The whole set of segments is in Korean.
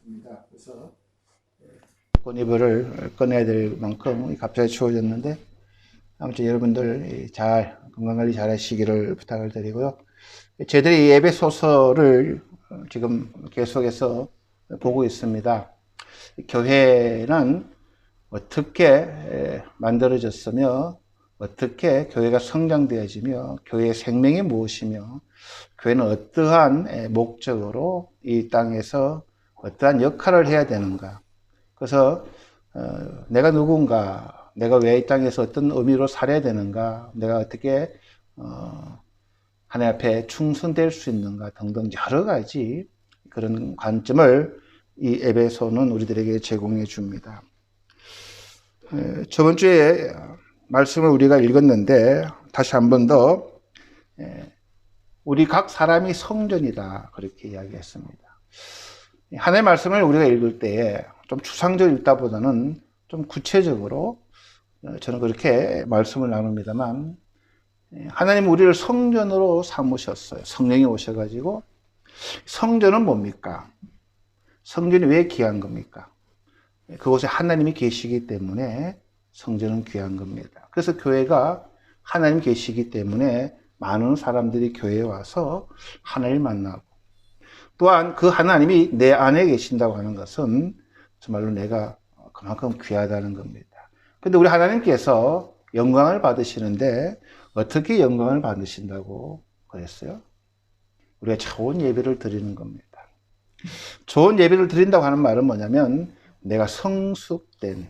있습니다. 그래서 예배를 꺼내야 될 만큼 갑자기 추워졌는데 아무튼 여러분들 잘 건강관리 잘 하시기를 부탁을 드리고요. 저희들이 이 예배 소설을 지금 계속해서 보고 있습니다. 교회는 어떻게 만들어졌으며 어떻게 교회가 성장되어지며 교회의 생명이 무엇이며 교회는 어떠한 목적으로 이 땅에서 어떠한 역할을 해야 되는가. 그래서 내가 누군가, 내가 왜 이 땅에서 어떤 의미로 살아야 되는가, 내가 어떻게 하나님 앞에 충성될 수 있는가 등등 여러 가지 그런 관점을 이 에베소는 우리들에게 제공해 줍니다. 저번 주에 말씀을 우리가 읽었는데 다시 한 번 더 우리 각 사람이 성전이다 그렇게 이야기했습니다. 하나님의 말씀을 우리가 읽을 때 좀 추상적으로 읽다 보다는 좀 구체적으로 저는 그렇게 말씀을 나눕니다만 하나님은 우리를 성전으로 삼으셨어요. 성령이 오셔가지고 성전은 뭡니까? 성전이 왜 귀한 겁니까? 그곳에 하나님이 계시기 때문에 성전은 귀한 겁니다. 그래서 교회가 하나님 계시기 때문에 많은 사람들이 교회에 와서 하나님을 만나고 또한 그 하나님이 내 안에 계신다고 하는 것은 정말로 내가 그만큼 귀하다는 겁니다. 근데 우리 하나님께서 영광을 받으시는데 어떻게 영광을 받으신다고 그랬어요? 우리가 좋은 예배를 드리는 겁니다. 좋은 예배를 드린다고 하는 말은 뭐냐면 내가 성숙된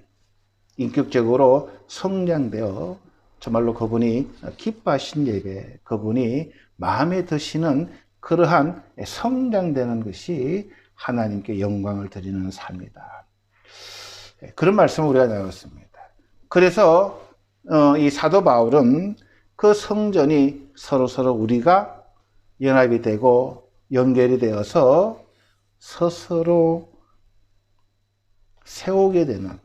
인격적으로 성장되어 정말로 그분이 기뻐하신 예배, 그분이 마음에 드시는 그러한 성장되는 것이 하나님께 영광을 드리는 삶이다. 그런 말씀을 우리가 나눴습니다. 그래서 이 사도 바울은 그 성전이 서로 우리가 연합이 되고 연결이 되어서 스스로 세우게 되는,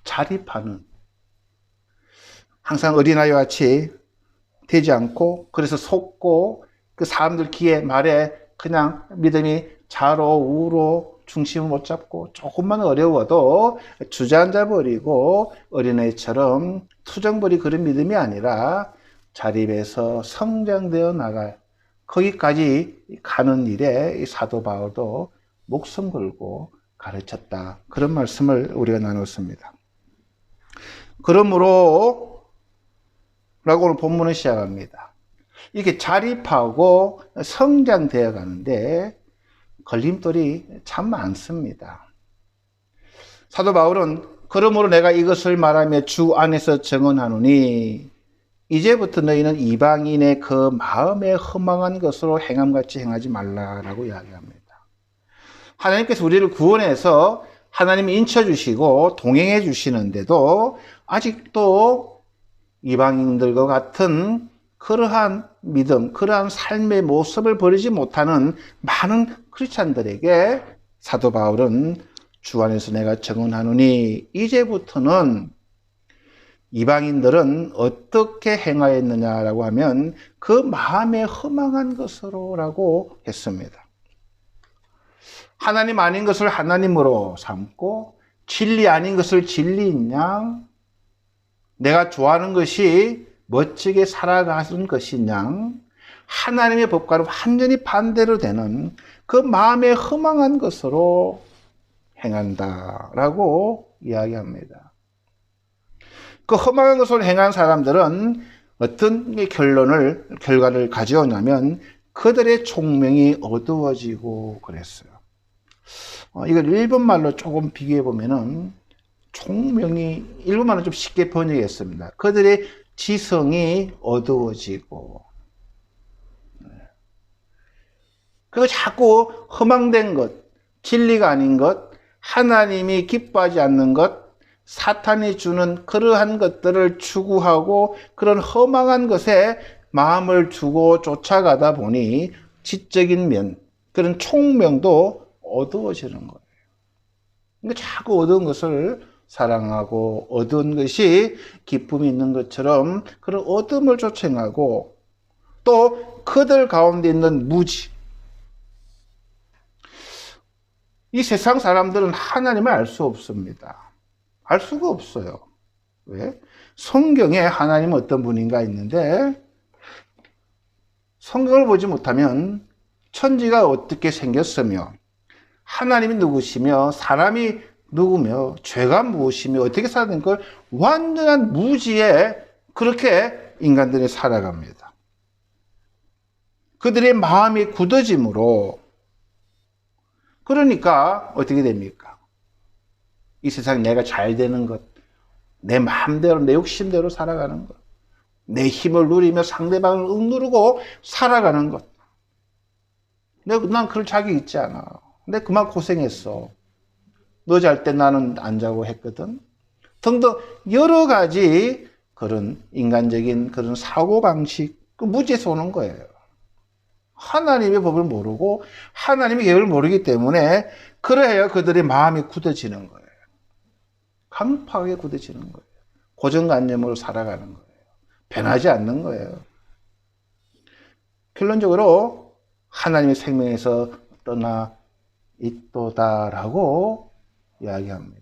자립하는, 항상 어린아이와 같이 되지 않고 그래서 속고 그 사람들 귀에 말에 그냥 믿음이 좌로 우로 중심을 못 잡고 조금만 어려워도 주저앉아 버리고 어린아이처럼 투정벌이 그런 믿음이 아니라 자립해서 성장되어 나갈 거기까지 가는 일에 이 사도 바울도 목숨 걸고 가르쳤다. 그런 말씀을 우리가 나눴습니다. 그러므로 라고 오늘 본문을 시작합니다. 이렇게 자립하고 성장되어 가는데 걸림돌이 참 많습니다. 사도 바울은 그러므로 내가 이것을 말하며 주 안에서 증언하노니 이제부터 너희는 이방인의 그 마음에 허망한 것으로 행함같이 행하지 말라라고 이야기합니다. 하나님께서 우리를 구원해서 하나님이 인쳐주시고 동행해 주시는데도 아직도 이방인들과 같은 그러한 믿음, 그러한 삶의 모습을 버리지 못하는 많은 크리스찬들에게 사도 바울은 주 안에서 내가 증언하노니 이제부터는 이방인들은 어떻게 행하였느냐라고 하면 그 마음에 허망한 것으로라고 했습니다. 하나님 아닌 것을 하나님으로 삼고 진리 아닌 것을 진리인 양, 내가 좋아하는 것이 멋지게 살아가는 것이냐, 하나님의 법과는 완전히 반대로 되는 그 마음에 허망한 것으로 행한다라고 이야기합니다. 그 허망한 것으로 행한 사람들은 어떤 결과를 가져오냐면 그들의 총명이 어두워지고 그랬어요. 이걸 일본말로 조금 비교해 보면은 총명이 일본말로 좀 쉽게 번역했습니다. 그들의 지성이 어두워지고 그거 자꾸 허망된 것, 진리가 아닌 것, 하나님이 기뻐하지 않는 것, 사탄이 주는 그러한 것들을 추구하고 그런 허망한 것에 마음을 두고 쫓아가다 보니 지적인 면, 그런 총명도 어두워지는 거예요. 그러니까 자꾸 어두운 것을 사랑하고 어두운 것이 기쁨이 있는 것처럼 그런 어둠을 쫓아가고 또 그들 가운데 있는 무지, 이 세상 사람들은 하나님을 알 수 없습니다. 알 수가 없어요. 왜? 성경에 하나님은 어떤 분인가 있는데, 성경을 보지 못하면 천지가 어떻게 생겼으며, 하나님이 누구시며, 사람이 누구며, 죄가 무엇이며, 어떻게 사는 걸 완전한 무지에 그렇게 인간들이 살아갑니다. 그들의 마음이 굳어짐으로, 그러니까 어떻게 됩니까? 이 세상 내가 잘 되는 것, 내 마음대로, 내 욕심대로 살아가는 것, 내 힘을 누리며 상대방을 억누르고 살아가는 것. 난 그럴 자격이 있지 않아. 근데 그만 고생했어. 너 잘 때 나는 안 자고 했거든. 등등 여러 가지 그런 인간적인 그런 사고방식, 그 무지에서 오는 거예요. 하나님의 법을 모르고 하나님의 계획을 모르기 때문에 그래야 그들의 마음이 굳어지는 거예요. 강팍하게 굳어지는 거예요. 고정관념으로 살아가는 거예요. 변하지 않는 거예요. 결론적으로 하나님의 생명에서 떠나 있도다라고 이야기합니다.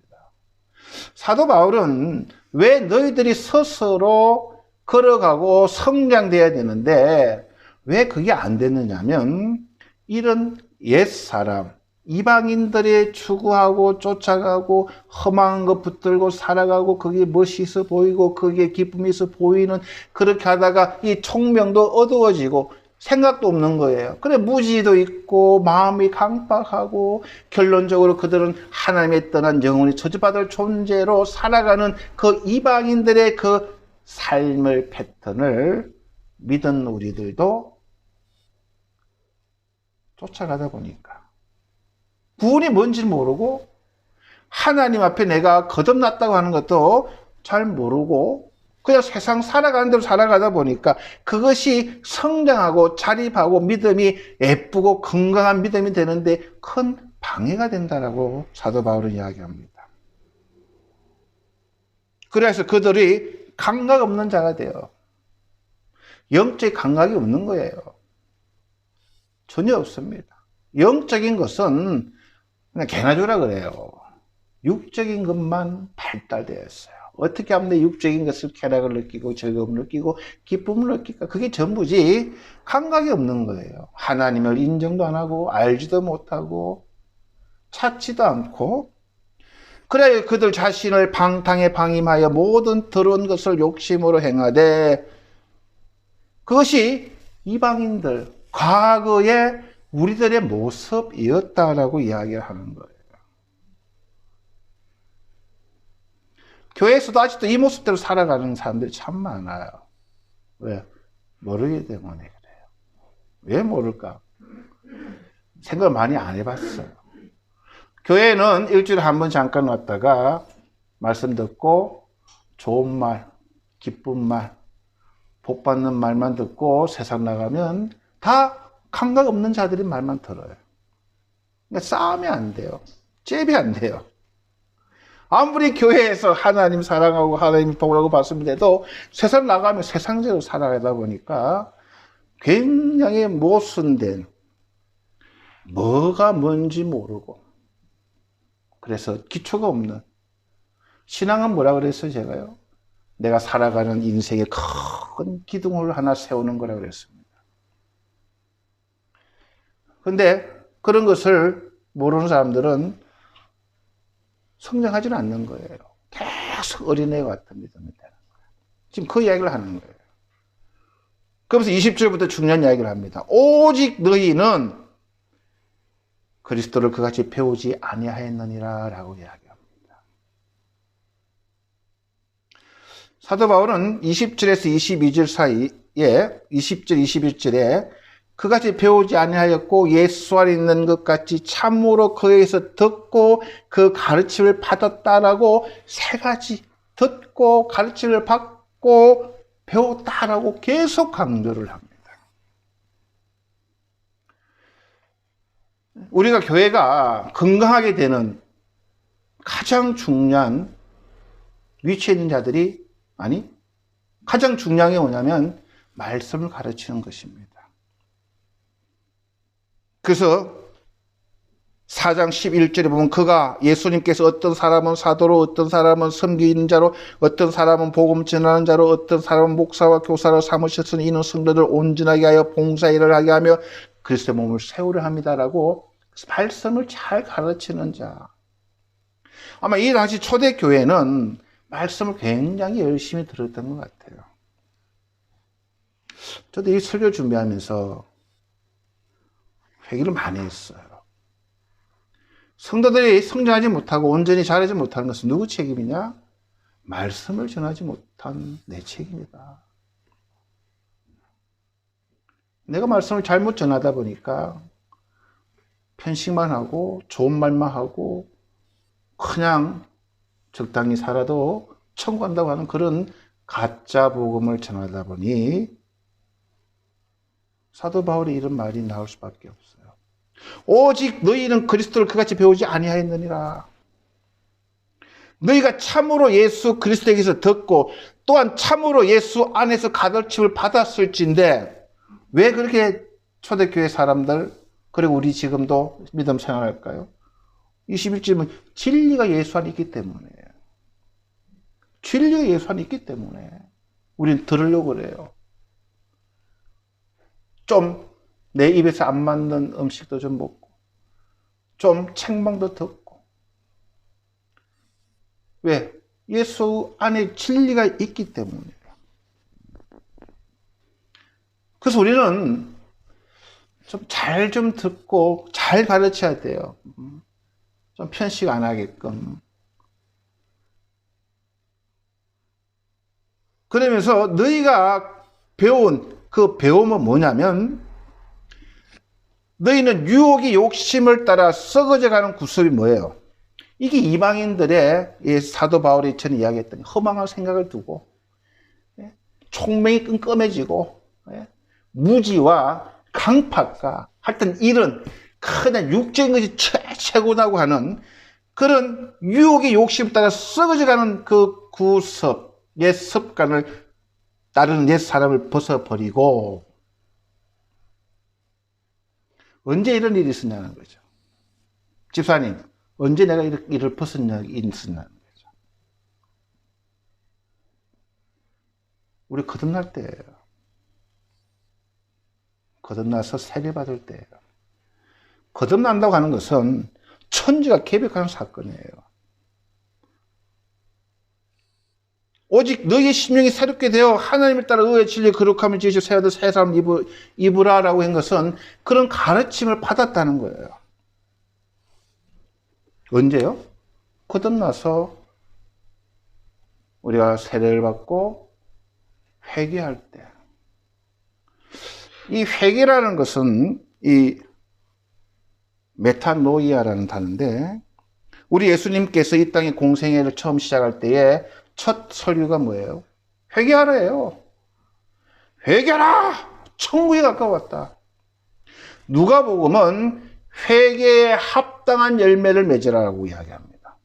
사도 바울은 왜 너희들이 스스로 걸어가고 성장돼야 되는데 왜 그게 안 됐느냐면 이런 옛사람, 이방인들이 추구하고 쫓아가고 험한 것 붙들고 살아가고 그게 멋이 있어 보이고 그게 기쁨이 있어 보이는 그렇게 하다가 이 총명도 어두워지고 생각도 없는 거예요. 그래 무지도 있고 마음이 강박하고 결론적으로 그들은 하나님에 떠난 영원히 저주받을 존재로 살아가는 그 이방인들의 그 삶의 패턴을 믿은 우리들도 쫓아가다 보니까 구원이 뭔지 모르고 하나님 앞에 내가 거듭났다고 하는 것도 잘 모르고 그냥 세상 살아가는 대로 살아가다 보니까 그것이 성장하고 자립하고 믿음이 예쁘고 건강한 믿음이 되는데 큰 방해가 된다라고 사도 바울은 이야기합니다. 그래서 그들이 감각 없는 자가 돼요. 영적 감각이 없는 거예요. 전혀 없습니다. 영적인 것은 그냥 개나 주라 그래요. 육적인 것만 발달되어 있어요. 어떻게 하면 내 육적인 것을 쾌락을 느끼고 즐거움을 느끼고 기쁨을 느낄까? 그게 전부지 감각이 없는 거예요. 하나님을 인정도 안 하고 알지도 못하고 찾지도 않고 그래 그들 자신을 방탕에 방임하여 모든 더러운 것을 욕심으로 행하되 그것이 이방인들 과거의 우리들의 모습이었다라고 이야기를 하는 거예요. 교회에서도 아직도 이 모습대로 살아가는 사람들이 참 많아요. 왜? 모르기 때문에 그래요. 왜 모를까? 생각을 많이 안 해봤어요. 교회는 일주일에 한 번 잠깐 왔다가 말씀 듣고 좋은 말, 기쁜 말, 복 받는 말만 듣고 세상 나가면 다 감각 없는 자들이 말만 들어요. 그러니까 싸움이 안 돼요. 잽이 안 돼요. 아무리 교회에서 하나님 사랑하고 하나님 복하고 받습니다도 세상 나가면 세상대로 살아가다 보니까 굉장히 모순된 뭐가 뭔지 모르고 그래서 기초가 없는 신앙은 뭐라 그랬어요 제가요? 내가 살아가는 인생의 큰 기둥을 하나 세우는 거라 그랬습니다. 근데 그런 것을 모르는 사람들은 성장하지는 않는 거예요. 계속 어린애 같은 믿음이 되는 거예요. 지금 그 이야기를 하는 거예요. 그러면서 20절부터 중요한 이야기를 합니다. 오직 너희는 그리스도를 그같이 배우지 아니하였느니라 라고 이야기합니다. 사도 바울은 20절에서 22절 사이에 20절, 21절에 그같이 배우지 아니하였고 예수 안에 있는 것 같이 참으로 그에서 듣고 그 가르침을 받았다라고 세 가지 듣고 가르침을 받고 배웠다라고 계속 강조를 합니다. 우리가 교회가 건강하게 되는 가장 중요한 위치에 있는 자들이 가장 중요한 게 뭐냐면 말씀을 가르치는 것입니다. 그래서 4장 11절에 보면 그가 예수님께서 어떤 사람은 사도로 어떤 사람은 섬기는 자로 어떤 사람은 복음 전하는 자로 어떤 사람은 목사와 교사로 삼으셨으니 이는 성도들 온전하게 하여 봉사일을 하게 하며 그리스도의 몸을 세우려 합니다라고 말씀을 잘 가르치는 자. 아마 이 당시 초대교회는 말씀을 굉장히 열심히 들었던 것 같아요. 저도 이 설교 준비하면서 회개를 많이 했어요. 성도들이 성장하지 못하고 온전히 자라지 못하는 것은 누구 책임이냐? 말씀을 전하지 못한 내 책임이다. 내가 말씀을 잘못 전하다 보니까 편식만 하고 좋은 말만 하고 그냥 적당히 살아도 천국 간다고 하는 그런 가짜 복음을 전하다 보니 사도 바울이 이런 말이 나올 수밖에 없어요. 오직 너희는 그리스도를 그같이 배우지 아니하였느니라. 너희가 참으로 예수 그리스도에게서 듣고 또한 참으로 예수 안에서 가르침을 받았을진데 왜 그렇게 초대교회 사람들 그리고 우리 지금도 믿음 생활할까요? 21절은 진리가 예수 안에 있기 때문에 진리가 예수 안에 있기 때문에 우리는 들으려고 그래요. 좀 내 입에서 안 맞는 음식도 좀 먹고 좀 책망도 듣고 왜? 예수 안에 진리가 있기 때문이에요. 그래서 우리는 좀 잘 좀 듣고 잘 가르쳐야 돼요. 좀 편식 안 하게끔. 그러면서 너희가 배운 그 배움은 뭐냐면 너희는 유혹의 욕심을 따라 썩어져가는 구습이 뭐예요? 이게 이방인들의 사도 바울이 전에 이야기했던 허망한 생각을 두고 총명이 끈끈해지고 무지와 강팍과 하여튼 이런 그냥 육적인 것이 최고라고 하는 그런 유혹의 욕심을 따라 썩어져가는 그 구습, 옛 습관을 따르는 옛 사람을 벗어버리고 언제 이런 일이 있었냐는 거죠. 집사님, 언제 내가 이를 벗었냐는 거죠. 우리 거듭날 때예요. 거듭나서 세례받을 때예요. 거듭난다고 하는 것은 천지가 개벽하는 사건이에요. 오직 너희의 심령이 새롭게 되어 하나님을 따라 의의 진리에 거룩함을 지으시고 새 아들 새 사람 입으라라고 한 것은 그런 가르침을 받았다는 거예요. 언제요? 거듭나서 우리가 세례를 받고 회개할 때. 이 회개라는 것은 이 메타노이아라는 단어인데 우리 예수님께서 이 땅의 공생애를 처음 시작할 때에 첫 설교가 뭐예요? 회개하라예요. 회개하라! 천국에 가까웠다. 누가복음은 회개에 합당한 열매를 맺으라고 이야기합니다.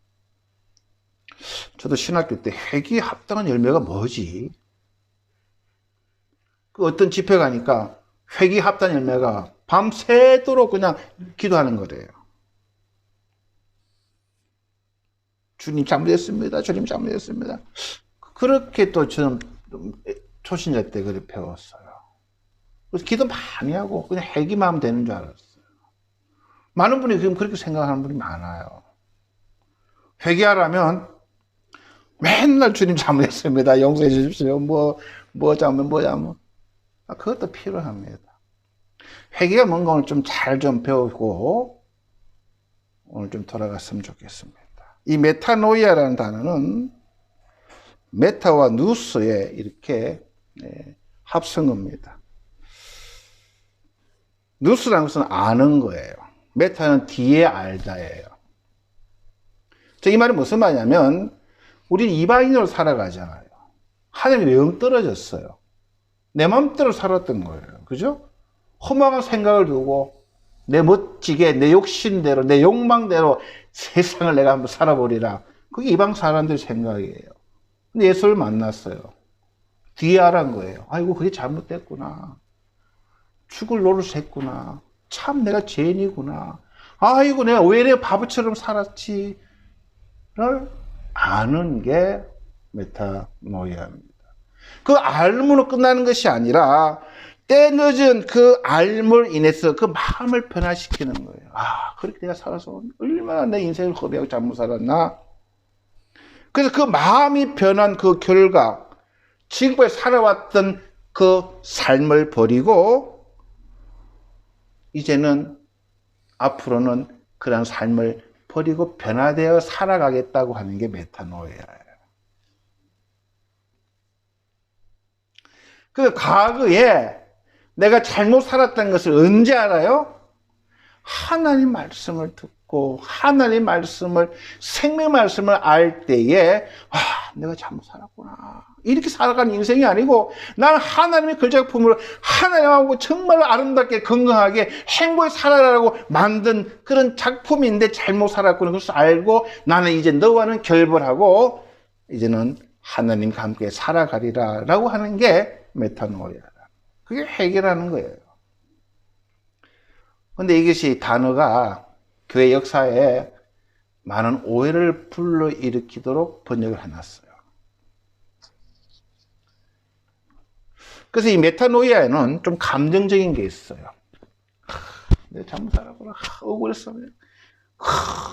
저도 신학교 때 회개에 합당한 열매가 뭐지? 그 어떤 집회 가니까 회개에 합당한 열매가 밤새도록 그냥 기도하는 거래요. 주님 잘못했습니다. 주님 잘못했습니다. 그렇게 또 저는 초신자 때 그렇게 배웠어요. 그래서 기도 많이 하고 그냥 회개만 하면 되는 줄 알았어요. 많은 분이 지금 그렇게 생각하는 분이 많아요. 회개하라면 맨날 주님 잘못했습니다. 용서해 주십시오. 뭐 잘못. 그것도 필요합니다. 회개가 뭔가 오늘 좀 잘 좀 배우고 오늘 좀 돌아갔으면 좋겠습니다. 이 메타노이아라는 단어는 메타와 누스의 이렇게 합성어입니다. 누스라는 것은 아는 거예요. 메타는 뒤에 알다예요. 이 말은 무슨 말이냐면 우리는 이방인으로 살아가잖아요. 하늘이 영 떨어졌어요. 내 마음대로 살았던 거예요. 그죠? 허망한 생각을 두고 내 멋지게 내 욕심대로 내 욕망대로 세상을 내가 한번 살아보리라. 그게 이방 사람들 생각이에요. 근데 예수를 만났어요. 뒤에 알한 거예요. 아이고 그게 잘못됐구나. 죽을 노릇했구나. 참 내가 죄인이구나. 아이고, 내가 왜 이래 바보처럼 살았지를 아는 게 메타노이아입니다. 그 알므로 끝나는 것이 아니라 때 늦은 그 알므로 인해서 그 마음을 변화시키는 거예요. 아, 그렇게 내가 살아서 얼마나 내 인생을 허비하고 잘못 살았나? 그래서 그 마음이 변한 그 결과, 지금까지 살아왔던 그 삶을 버리고 이제는 앞으로는 그런 삶을 버리고 변화되어 살아가겠다고 하는 게 메타노이아예요. 그 과거에 내가 잘못 살았다는 것을 언제 알아요? 하나님 말씀을 듣고 하나님 말씀을, 생명 말씀을 알 때에 내가 잘못 살았구나. 이렇게 살아가는 인생이 아니고 나는 하나님의 걸작품으로 하나님하고 정말 아름답게 건강하게 행복하게 살아가라고 만든 그런 작품인데 잘못 살았구나. 그것을 알고 나는 이제 너와는 결별하고 이제는 하나님과 함께 살아가리라 라고 하는 게 메타노이아라. 그게 회개라는 거예요. 근데 이것이 단어가 교회 역사에 많은 오해를 불러일으키도록 번역을 해놨어요. 그래서 이 메타노이아에는 좀 감정적인 게 있어요. 내가 잘못 살았구나. 억울했어.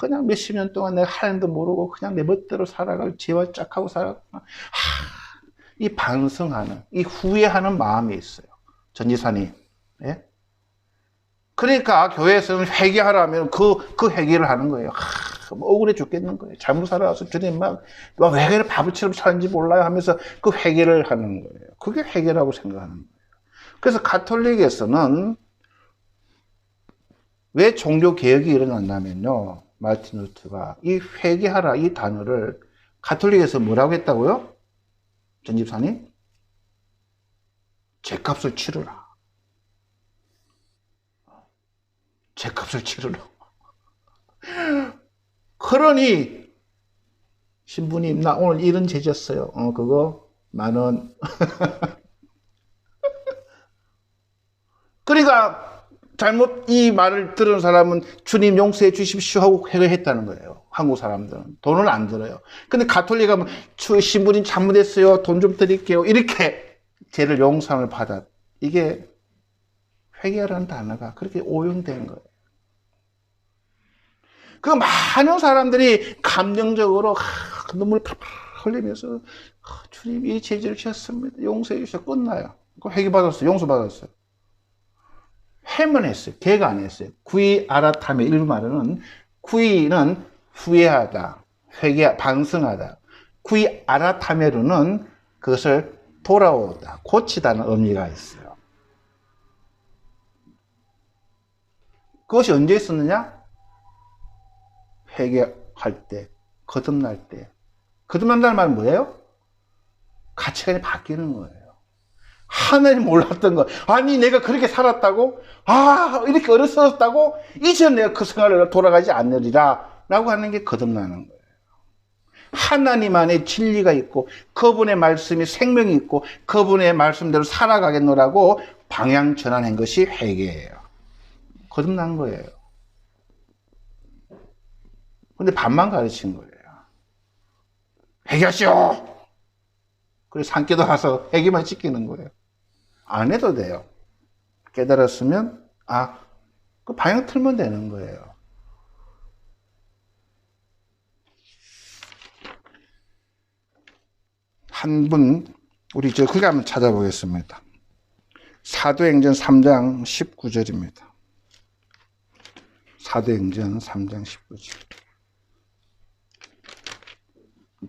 그냥 몇십 년 동안 내가 하나님도 모르고 그냥 내 멋대로 살아가고 죄와 짝하고 살았구나. 이 반성하는, 이 후회하는 마음이 있어요. 전지사님. 예? 그러니까 교회에서는 회개하라면 그 회개를 하는 거예요. 억울해 죽겠는 거예요. 잘못 살아와서 주님 막 왜 그래 바보처럼 사는지 몰라요 하면서 그 회개를 하는 거예요. 그게 회개라고 생각하는 거예요. 그래서 가톨릭에서는 왜 종교 개혁이 일어났냐면요. 마르틴 루터가 이 회개하라 이 단어를 가톨릭에서 뭐라고 했다고요? 전집사님? 죄값을 치르라. 죄값을 치르라. 그러니 신부님 나 오늘 이런 죄 졌어요. 그거 10,000원. 그러니까 잘못 이 말을 들은 사람은 주님 용서해 주십시오 하고 회개했다는 거예요. 한국 사람들은 돈을 안 들어요. 근데 가톨릭 하면 신부님 잘못했어요. 돈 좀 드릴게요. 이렇게 죄를 용서를 받아. 이게 회개라는 단어가 그렇게 오용된 거예요. 그 많은 사람들이 감정적으로 눈물 팍팍 흘리면서 주님 이 죄를 지었습니다. 용서해 주셔. 끝나요. 회개 받았어요. 용서 받았어요. 해만 했어요. 개가 안 했어요. 구이 아라타메 일본말은 구이는 후회하다, 회개, 반성하다. 구이 아라타메로는 그것을 돌아오다, 고치다는 의미가 있어요. 그것이 언제 있었느냐? 회개할 때, 거듭날 때. 거듭난다는 말은 뭐예요? 가치관이 바뀌는 거예요. 하나님 몰랐던 거. 아니, 내가 그렇게 살았다고? 이렇게 어렸었다고? 이제 내가 그 생활을 돌아가지 않으리라. 라고 하는 게 거듭나는 거예요. 하나님 안에 진리가 있고, 그분의 말씀이 생명이 있고, 그분의 말씀대로 살아가겠노라고 방향 전환한 것이 회개예요. 거듭난 거예요. 근데 반만 가르친 거예요. 회개하시오! 그래서 산기도 가서 회개만 시키는 거예요. 안 해도 돼요. 깨달았으면, 그 방향 틀면 되는 거예요. 한 분, 우리 그게 한번 찾아보겠습니다. 사도행전 3장 19절입니다. 사도행전 3장 19절.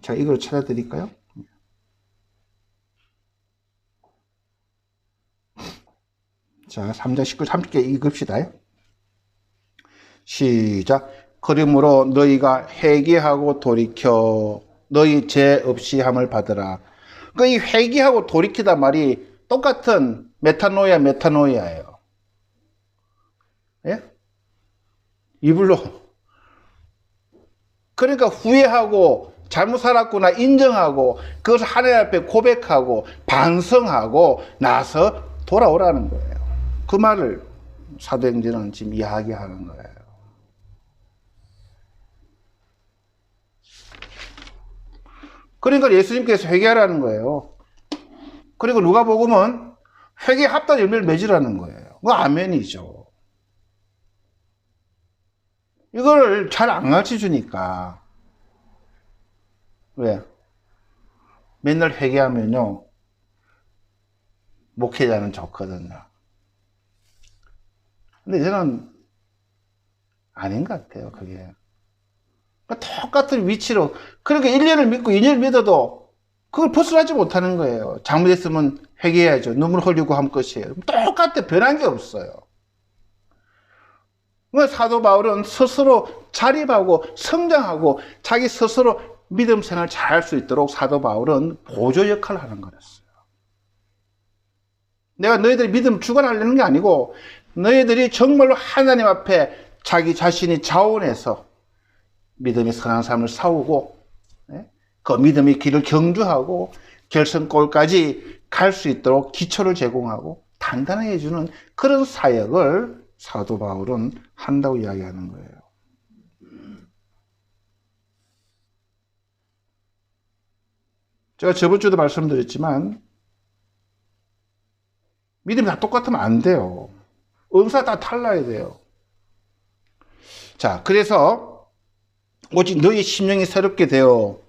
자, 이걸 찾아드릴까요? 자, 3장 19절 함께 읽읍시다. 시작. 그러므로 너희가 회개하고 돌이켜 너희 죄 없이 함을 받으라. 이 회개하고 돌이키다 말이 똑같은 메타노이아예요. 예? 이불로. 그러니까 후회하고 잘못 살았구나 인정하고 그것을 하나님 앞에 고백하고 반성하고 나서 돌아오라는 거예요. 그 말을 사도행전은 지금 이야기하는 거예요. 그러니까 예수님께서 회개하라는 거예요. 그리고 누가복음은 회개 합당 열매를 맺으라는 거예요. 그거 아멘이죠. 이걸 잘 안 가르쳐 주니까. 왜? 맨날 회개하면요, 목회자는 좋거든요. 근데 이제는 아닌 것 같아요, 그게. 그러니까 똑같은 위치로, 그러니까 1년을 믿고 2년을 믿어도 그걸 벗어나지 못하는 거예요. 잘못했으면 회개해야죠. 눈물 흘리고 하면 끝이에요. 똑같아. 변한 게 없어요. 그러니까 사도 바울은 스스로 자립하고 성장하고 자기 스스로 믿음 생활을 잘할 수 있도록 사도 바울은 보조 역할을 하는 거였어요. 내가 너희들이 믿음 주관하려는 게 아니고 너희들이 정말로 하나님 앞에 자기 자신이 자원해서 믿음의 선한 삶을 싸우고 그 믿음의 길을 경주하고 결승골까지 갈 수 있도록 기초를 제공하고 단단하게 해주는 그런 사역을 사도 바울은 한다고 이야기하는 거예요. 제가 저번 주도 말씀드렸지만 믿음이 다 똑같으면 안 돼요. 은사 다 달라야 돼요. 자, 그래서 오직 너희 심령이 새롭게 되어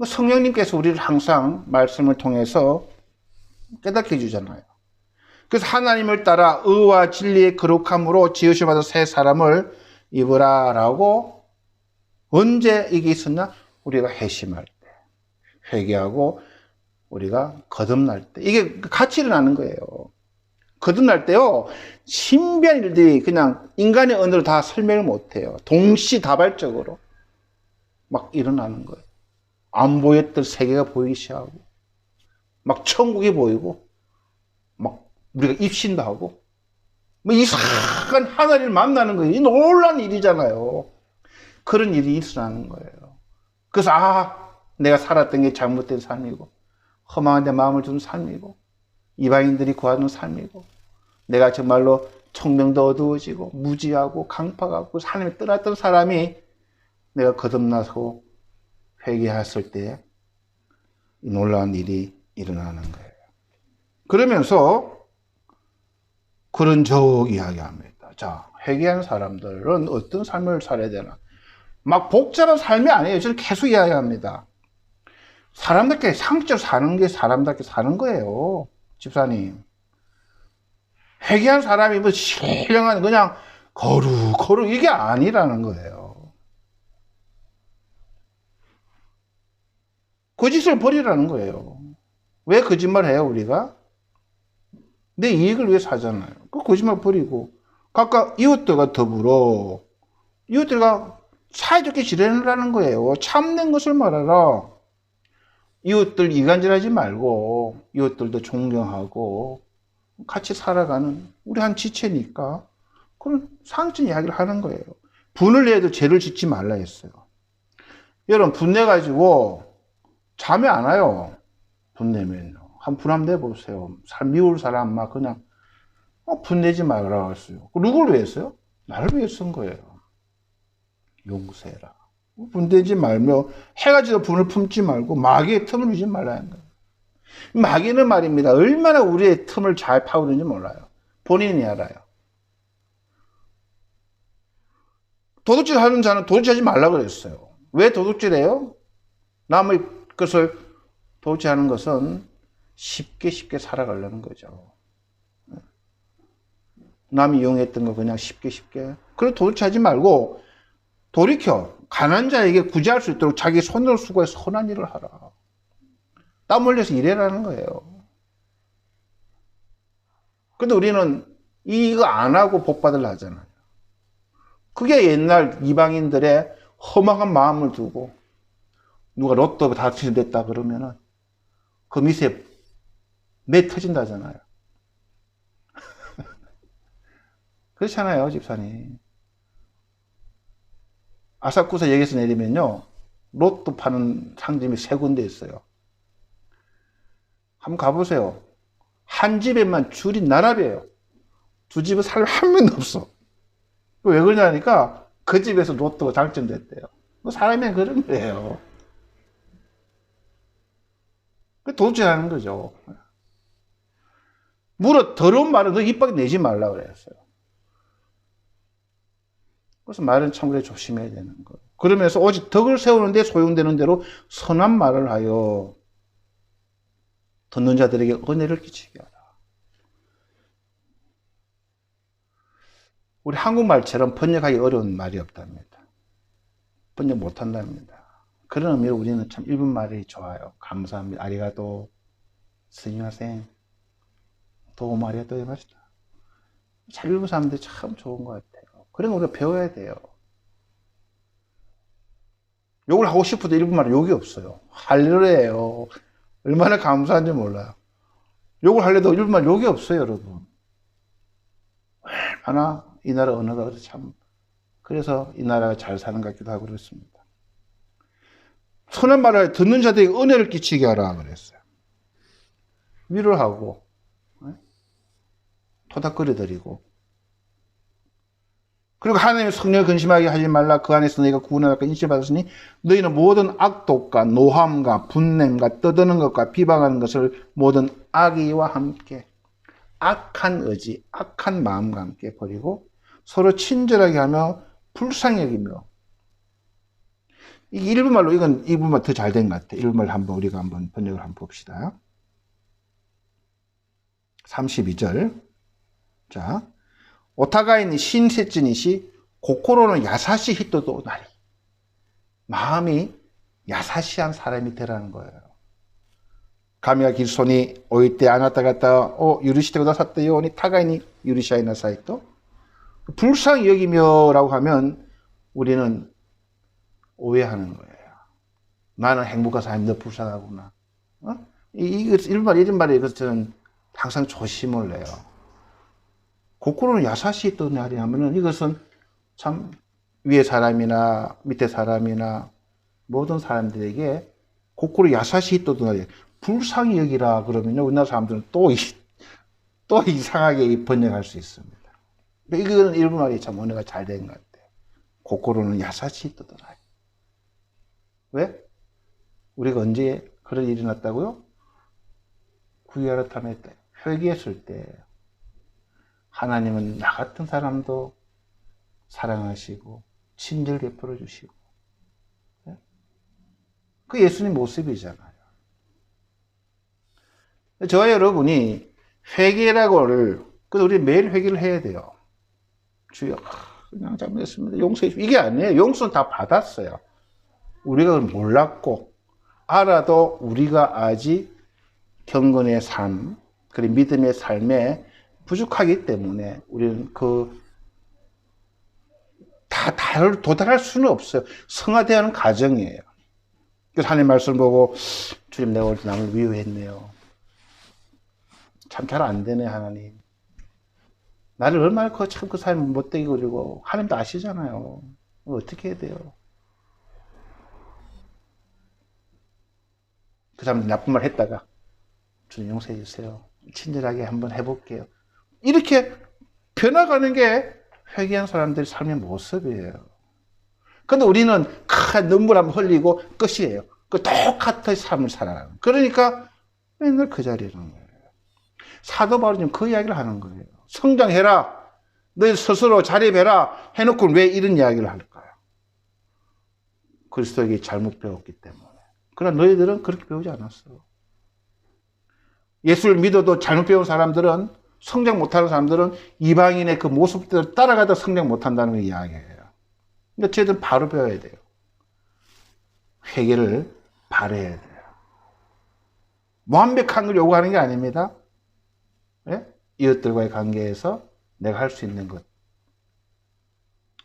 성령님께서 우리를 항상 말씀을 통해서 깨닫게 해주잖아요. 그래서 하나님을 따라 의와 진리의 거룩함으로 지으셔받은 새 사람을 입으라 라고 언제 이게 있었냐? 우리가 회심할 때, 회개하고 우리가 거듭날 때. 이게 같이 일어나는 거예요. 거듭날 때요, 신비한 일들이 그냥 인간의 언어로 다 설명을 못해요. 동시다발적으로 막 일어나는 거예요. 안 보였던 세계가 보이기 시작하고, 막 천국이 보이고, 막 우리가 입신도 하고, 뭐 이상한 하늘을 만나는 거예요. 이 놀라운 일이잖아요. 그런 일이 일어나는 거예요. 그래서 내가 살았던 게 잘못된 삶이고, 허망한 데 마음을 둔 삶이고, 이방인들이 구하는 삶이고, 내가 정말로 청명도 어두워지고 무지하고 강팍하고 하나님에 떠났던 사람이 내가 거듭나서 회개했을 때 이 놀라운 일이 일어나는 거예요. 그러면서 그런 적 이야기합니다. 자, 회개한 사람들은 어떤 삶을 살아야 되나? 막 복잡한 삶이 아니에요. 저는 계속 이야기합니다. 사람답게 상처 사는 게 사람답게 사는 거예요. 집사님. 회개한 사람이 뭐 신령한 그냥 거룩 이게 아니라는 거예요. 거짓을 버리라는 거예요. 왜 거짓말 해요, 우리가? 내 이익을 위해서 하잖아요. 그 거짓말 버리고 각각 이웃들과 더불어 이웃들과 사이좋게 지내라는 거예요. 참된 것을 말하라. 이웃들 이간질하지 말고 이웃들도 존경하고 같이 살아가는 우리 한 지체니까 그런 상전 이야기를 하는 거예요. 분을 내도 죄를 짓지 말라 했어요. 여러분 분내가지고 잠이 안 와요. 분내면요. 한 분 한번 내보세요. 미울 사람 막 그냥 분내지 말라고 했어요. 누굴 위해서요? 나를 위해서 쓴 거예요. 용서해라. 분내지 말며 해가 지도 분을 품지 말고 마귀의 틈을 주지 말라는 거예요. 마귀는 말입니다. 얼마나 우리의 틈을 잘 파고드는지 몰라요. 본인이 알아요. 도둑질 하는 자는 도둑질하지 말라고 그랬어요. 왜 도둑질해요? 남의 것을 도둑질하는 것은 쉽게 살아가려는 거죠. 남이 이용했던 거 그냥 쉽게. 그래 도둑질하지 말고 돌이켜 가난한 자에게 구제할 수 있도록 자기 손으로 수고해서 선한 일을 하라. 땀 흘려서 일해라는 거예요. 근데 우리는 이거 안 하고 복 받으려 하잖아요. 그게 옛날 이방인들의 험악한 마음을 두고 누가 로또 당첨됐다 그러면은 그 밑에 매 터진다잖아요. 그렇잖아요, 집사님. 아사쿠사 역에서 내리면요, 로또 파는 상점이 3군데 있어요. 한번 가보세요. 한 집에만 줄이 나랍이에요. 두 집에 사람이 한 명도 없어. 왜 그러냐니까 그 집에서 로또가 당첨됐대요. 사람이 그런 거예요. 도둑질 하는 거죠. 물어 더러운 말은 너 입 밖에 내지 말라 그랬어요. 그래서 말은 참으로 조심해야 되는 거예요. 그러면서 오직 덕을 세우는데 소용되는 대로 선한 말을 하여 듣는 자들에게 은혜를 끼치게 하라. 우리 한국말처럼 번역하기 어려운 말이 없답니다. 번역 못한답니다. 그런 의미로 우리는 참 일본 말이 좋아요. 감사합니다. 아리가또, 스미마센, 도우모 아리가또 이마시다. 참 일본 사람들이 참 좋은 것 같아요. 그런 거 우리가 배워야 돼요. 욕을 하고 싶어도 일본 말은 욕이 없어요. 할례예요. 얼마나 감사한지 몰라요. 욕을 하려도 일본 말 욕이 없어요, 여러분. 얼마나 이 나라 언어가 참, 그래서 이 나라가 잘 사는 것 같기도 하고 그렇습니다. 선한 말을 듣는 자들에게 은혜를 끼치게 하라 그랬어요. 위로를 하고, 토닥거려드리고, 그리고 하나님의 성령을 근심하게 하지 말라. 그 안에서 너희가 구원을 받고 인식을 받았으니 너희는 모든 악독과 노함과 분냄과 떠드는 것과 비방하는 것을 모든 악의와 함께 악한 의지, 악한 마음과 함께 버리고 서로 친절하게 하며 불쌍히 여기며. 이게 일본말로 이건 일본말 더 잘 된 것 같아요. 일본말 한번 우리가 한번 번역을 한번 봅시다. 32절. 자. 오타가이니 신세진이시 고코로는 야사시 히토도 나리. 마음이 야사시한 사람이 되라는 거예요. 가미가 길손이 오이때 아나타가타 유리시테 구다사떼요 니 타가이니 유리시아이나 사이토. 불쌍히 여기며라고 하면 우리는 오해하는 거예요. 나는 행복한 사람이 너 불쌍하구나. 이런 말에 이것은 항상 조심을 해요. 고코로는 야사시 또 날이 하면은 이것은 참 위에 사람이나 밑에 사람이나 모든 사람들에게 고코로 야사시 또 날이 불쌍히 여기라 그러면요 우리나라 사람들은 또 이상하게 번역할 수 있습니다. 이거는 일본말이 참 언어가 잘 된 것 같아요. 고코로는 야사시 또 날이. 왜? 우리가 언제 그런 일이 났다고요? 구이하라 타메 때 회개했을 때. 하나님은 나 같은 사람도 사랑하시고 친절 베풀어 주시고 그 예수님 모습이잖아요. 저와 여러분이 회개라고를 그래서 우리 매일 회개를 해야 돼요. 주여 그냥 잘못했습니다. 용서해 주시고 이게 아니에요. 용서는 다 받았어요. 우리가 몰랐고 알아도 우리가 아직 경건의 삶 그리고 믿음의 삶에 부족하기 때문에 우리는 다 도달할 수는 없어요. 성화되어가는 과정이에요. 그래서 하나님 말씀을 보고 주님 내가 오늘 남을 미워했네요. 참 잘 안 되네 하나님. 나를 얼마나 참 그 사람을 못되게 그리고 하나님도 아시잖아요. 어떻게 해야 돼요? 그 사람들 나쁜 말 했다가 주님 용서해 주세요. 친절하게 한번 해볼게요. 이렇게 변화가는 게 회개한 사람들의 삶의 모습이에요. 근데 우리는 큰 눈물 한번 흘리고 끝이에요. 그 똑같은 삶을 살아가는. 그러니까 맨날 그 자리에 있는 거예요. 사도 바울이 지금 그 이야기를 하는 거예요. 성장해라. 너희 스스로 자립해라. 해놓고 왜 이런 이야기를 할까요? 그리스도에게 잘못 배웠기 때문에. 그러나 너희들은 그렇게 배우지 않았어. 예수를 믿어도 잘못 배운 사람들은 성장 못하는 사람들은 이방인의 그 모습대로 따라가다 성장 못한다는 이야기예요. 그러니까 저희들은 바로 배워야 돼요. 회개를 바라야 돼요. 완벽한 걸 요구하는 게 아닙니다. 네? 이웃들과의 관계에서 내가 할 수 있는 것.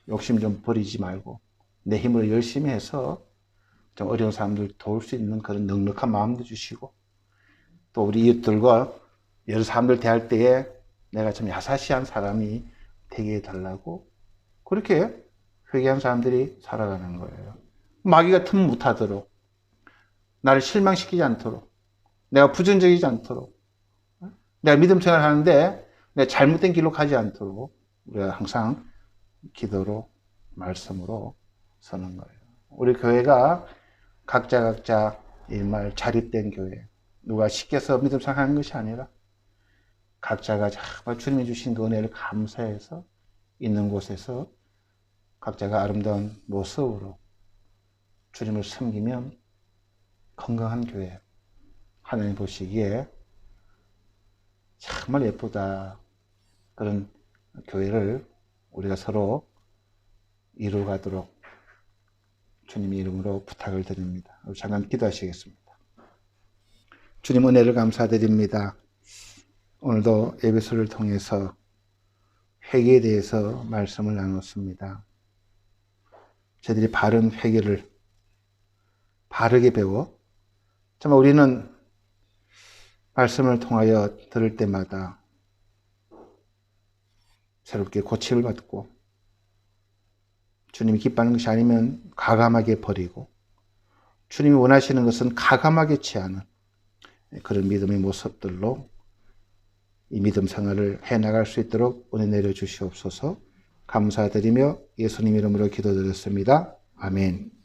욕심 좀 버리지 말고 내 힘으로 열심히 해서 좀 어려운 사람들 도울 수 있는 그런 넉넉한 마음도 주시고 또 우리 이웃들과 여러 사람들 대할 때에 내가 좀 야사시한 사람이 되게 해달라고 그렇게 회개한 사람들이 살아가는 거예요. 마귀가 틈 못하도록 나를 실망시키지 않도록 내가 부정적이지 않도록 내가 믿음 생활을 하는데 내가 잘못된 길로 가지 않도록 우리가 항상 기도로 말씀으로 서는 거예요. 우리 교회가 각자 일말 자립된 교회 누가 시켜서 믿음 생활하는 것이 아니라 각자가 정말 주님이 주신 그 은혜를 감사해서 있는 곳에서 각자가 아름다운 모습으로 주님을 섬기면 건강한 교회, 하나님 보시기에 정말 예쁘다. 그런 교회를 우리가 서로 이루어가도록 주님의 이름으로 부탁을 드립니다. 잠깐 기도하시겠습니다. 주님 은혜를 감사드립니다. 오늘도 에베소를 통해서 회개에 대해서 말씀을 나눴습니다. 저희들이 바른 회개를 바르게 배워 정말 우리는 말씀을 통하여 들을 때마다 새롭게 고침을 받고 주님이 기뻐하는 것이 아니면 가감하게 버리고 주님이 원하시는 것은 가감하게 취하는 그런 믿음의 모습들로 이 믿음 생활을 해나갈 수 있도록 은혜 내려주시옵소서. 감사드리며 예수님 이름으로 기도드렸습니다. 아멘.